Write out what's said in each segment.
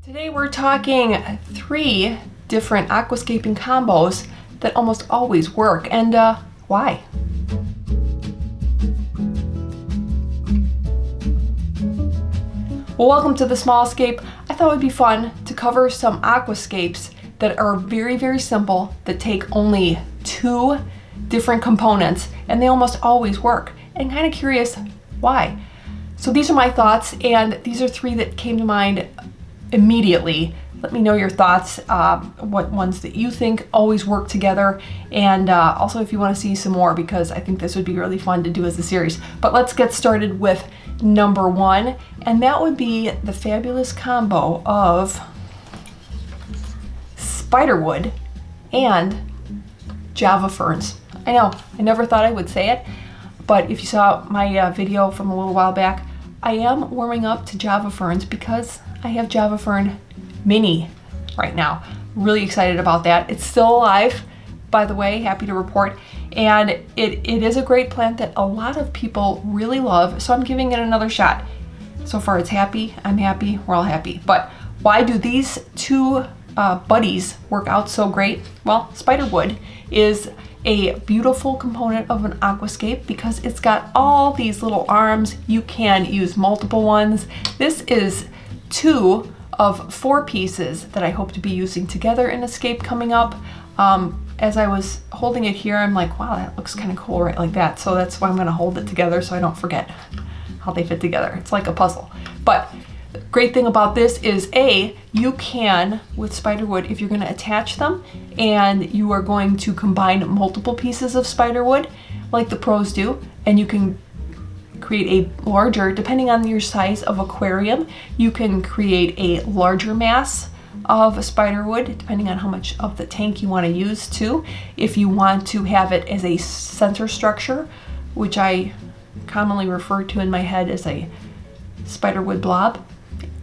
Today we're talking 3 different aquascaping combos that almost always work, and why? Well, welcome to the Small Scape. I thought it would be fun to cover some aquascapes that are very, very simple, that take only 2 different components, and they almost always work. And kind of curious why. So these are my thoughts, and these are 3 that came to mind immediately. Let me know your thoughts, what ones that you think always work together, and also if you want to see some more, because I think this would be really fun to do as a series. But let's get started with number 1, and that would be the fabulous combo of Spiderwood and Java ferns. I know, I never thought I would say it, but if you saw my video from a little while back, I am warming up to Java ferns because I have Java fern mini right now. Really excited about that. It's still alive, by the way, happy to report. And it is a great plant that a lot of people really love, so I'm giving it another shot. So far it's happy, I'm happy, we're all happy. But why do these 2 buddies work out so great? Well, Spiderwood is a beautiful component of an aquascape because it's got all these little arms. You can use multiple ones. This is 2 of 4 pieces that I hope to be using together in a scape coming up. As I was holding it here, I'm like, wow, that looks kind of cool right like that. So that's why I'm going to hold it together so I don't forget how they fit together. It's like a puzzle. But the great thing about this is you can, with Spiderwood, if you're going to attach them and you are going to combine multiple pieces of Spiderwood like the pros do, and you can create a larger, depending on your size of aquarium, you can create a larger mass of Spiderwood depending on how much of the tank you want to use too. If you want to have it as a center structure, which I commonly refer to in my head as a Spiderwood blob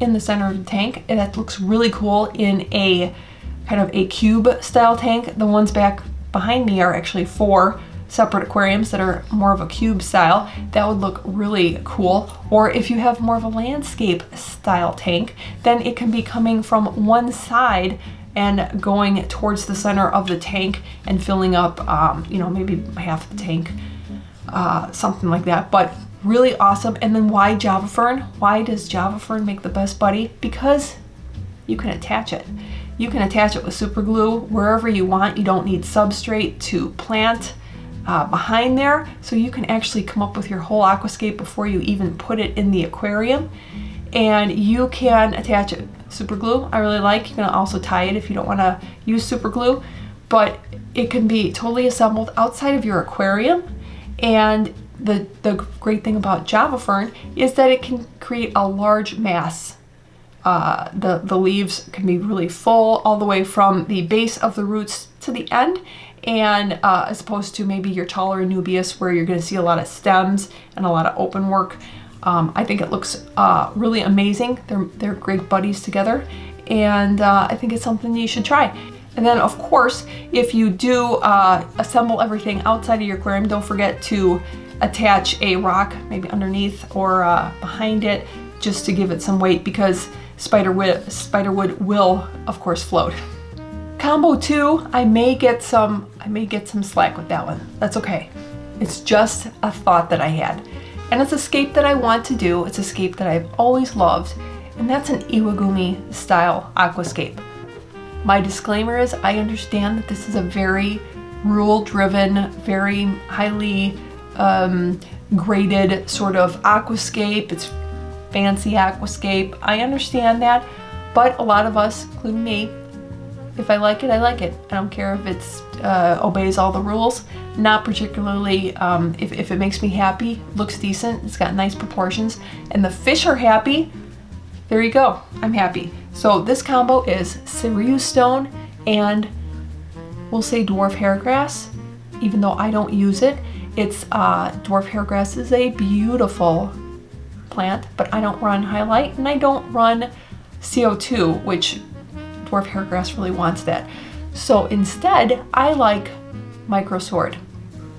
in the center of the tank, and that looks really cool in a kind of a cube style tank. The ones back behind me are actually 4 separate aquariums that are more of a cube style. That would look really cool. Or if you have more of a landscape style tank, then it can be coming from one side and going towards the center of the tank and filling up, maybe half the tank, something like that. But really awesome. And then why Java fern? Why does Java fern make the best buddy? Because you can attach it. You can attach it with super glue wherever you want. You don't need substrate to plant behind there, so you can actually come up with your whole aquascape before you even put it in the aquarium. And you can attach it super glue. I really like. You can also tie it if you don't want to use super glue, but it can be totally assembled outside of your aquarium. And the great thing about Java fern is that it can create a large mass. The leaves can be really full all the way from the base of the roots to the end, and as opposed to maybe your taller Anubias where you're going to see a lot of stems and a lot of open work. I think it looks really amazing. They're great buddies together, and I think it's something you should try. And then of course, if you do assemble everything outside of your aquarium, don't forget to attach a rock maybe underneath or behind it, just to give it some weight, because Spiderwood will of course float. Combo 2, I may get some slack with that one. That's okay. It's just a thought that I had. And it's a scape that I want to do. It's a scape that I've always loved, and that's an Iwagumi style aquascape. My disclaimer is I understand that this is a very rule driven, very highly graded sort of aquascape. It's fancy aquascape. I understand that, but a lot of us, including me, if I like it, I like it. I don't care if it's obeys all the rules. Not particularly if it makes me happy, looks decent, it's got nice proportions, and the fish are happy. There you go. I'm happy. So this combo is Cereus stone and we'll say dwarf hairgrass, even though I don't use it. It's dwarf hairgrass is a beautiful plant, but I don't run highlight and I don't run CO2, which dwarf hairgrass really wants that. So instead, I like micro sword.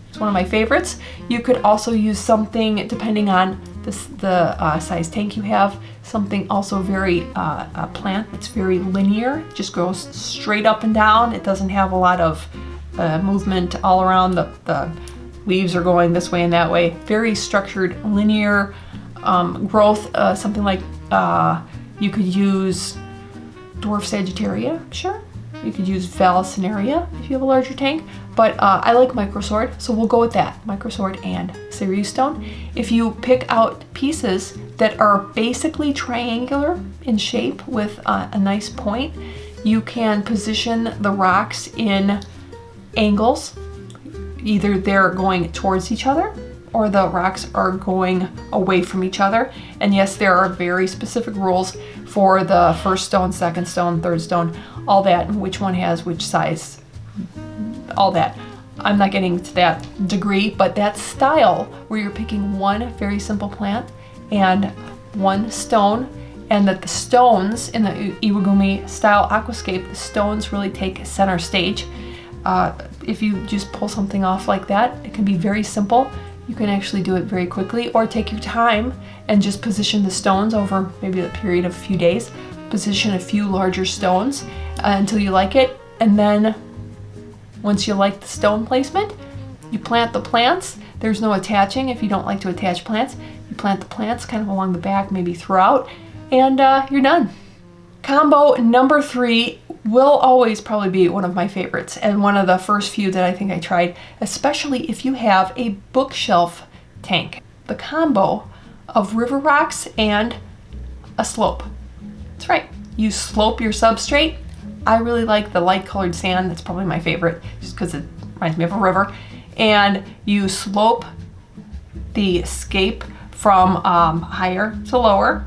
It's one of my favorites. You could also use something depending on the size tank you have. Something also very, a plant that's very linear, just goes straight up and down. It doesn't have a lot of movement all around. The leaves are going this way and that way. Very structured, linear growth. Something like you could use Dwarf Sagittaria, sure. You could use Vallisneria if you have a larger tank, but I like Microsword, so we'll go with that. Microsword and Cereus Stone. If you pick out pieces that are basically triangular in shape with a nice point, you can position the rocks in angles. Either they're going towards each other or the rocks are going away from each other. And yes, there are very specific rules for the first stone, second stone, third stone, all that, and which one has which size, all that. I'm not getting to that degree, but that style where you're picking one very simple plant and one stone, and that the stones in the Iwagumi style aquascape, the stones really take center stage. If you just pull something off like that, it can be very simple. You can actually do it very quickly, or take your time and just position the stones over maybe a period of a few days. Position a few larger stones until you like it, and then once you like the stone placement, you plant the plants. There's no attaching if you don't like to attach plants. You plant the plants kind of along the back, maybe throughout, and you're done. Combo number 3 will always probably be one of my favorites, and one of the first few that I think I tried, especially if you have a bookshelf tank. The combo of river rocks and a slope. That's right, you slope your substrate. I really like the light colored sand. That's probably my favorite just because it reminds me of a river. And you slope the scape from higher to lower,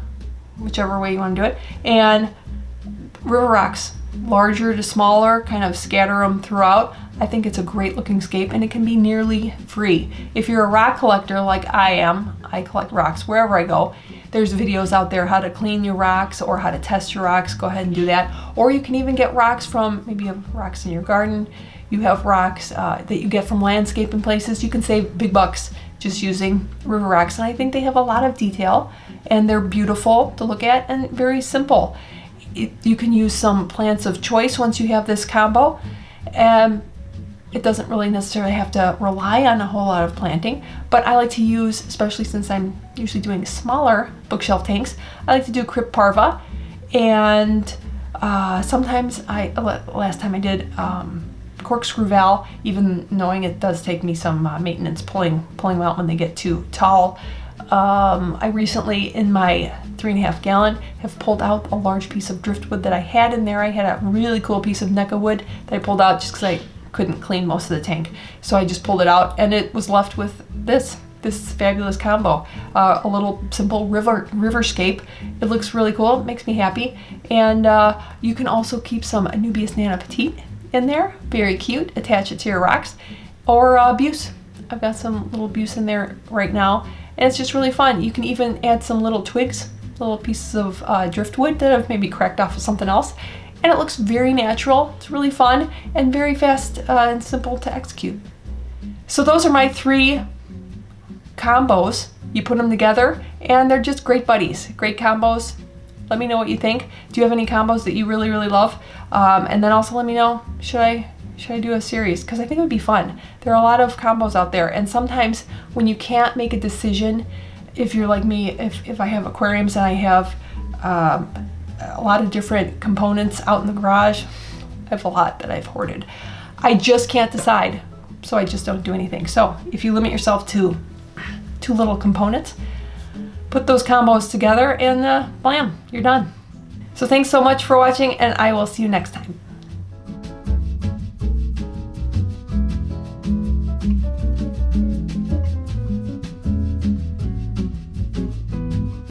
whichever way you want to do it. And river rocks, larger to smaller, kind of scatter them throughout. I think it's a great looking scape, and it can be nearly free. If you're a rock collector like I am, I collect rocks wherever I go. There's videos out there how to clean your rocks or how to test your rocks. Go ahead and do that. Or you can even get rocks from, maybe you have rocks in your garden. You have rocks that you get from landscaping places. You can save big bucks just using river rocks. And I think they have a lot of detail, and they're beautiful to look at and very simple. You can use some plants of choice once you have this combo. It doesn't really necessarily have to rely on a whole lot of planting, but I like to use, especially since I'm usually doing smaller bookshelf tanks, I like to do Crypt Parva, and sometimes last time I did Corkscrew Val, even knowing it does take me some maintenance pulling them out when they get too tall. I recently, in my 3.5 gallon, have pulled out a large piece of driftwood that I had in there. I had a really cool piece of Neca wood that I pulled out just because I couldn't clean most of the tank. So I just pulled it out, and it was left with this fabulous combo. A little simple riverscape. It looks really cool, it makes me happy. And you can also keep some Anubias Nana Petite in there, very cute, attach it to your rocks. Or buse. I've got some little buse in there right now, and it's just really fun. You can even add some little twigs, little pieces of driftwood that have maybe cracked off of something else, and it looks very natural. It's really fun and very fast and simple to execute. So those are my 3 combos. You put them together and they're just great buddies, great combos. Let me know what you think. Do you have any combos that you really, really love? And then also let me know, should I do a series? Because I think it would be fun. There are a lot of combos out there, and sometimes when you can't make a decision, if you're like me, if I have aquariums and I have a lot of different components out in the garage, I have a lot that I've hoarded. I just can't decide, so I just don't do anything. So if you limit yourself to 2 little components, put those combos together, and blam, you're done. So thanks so much for watching, and I will see you next time.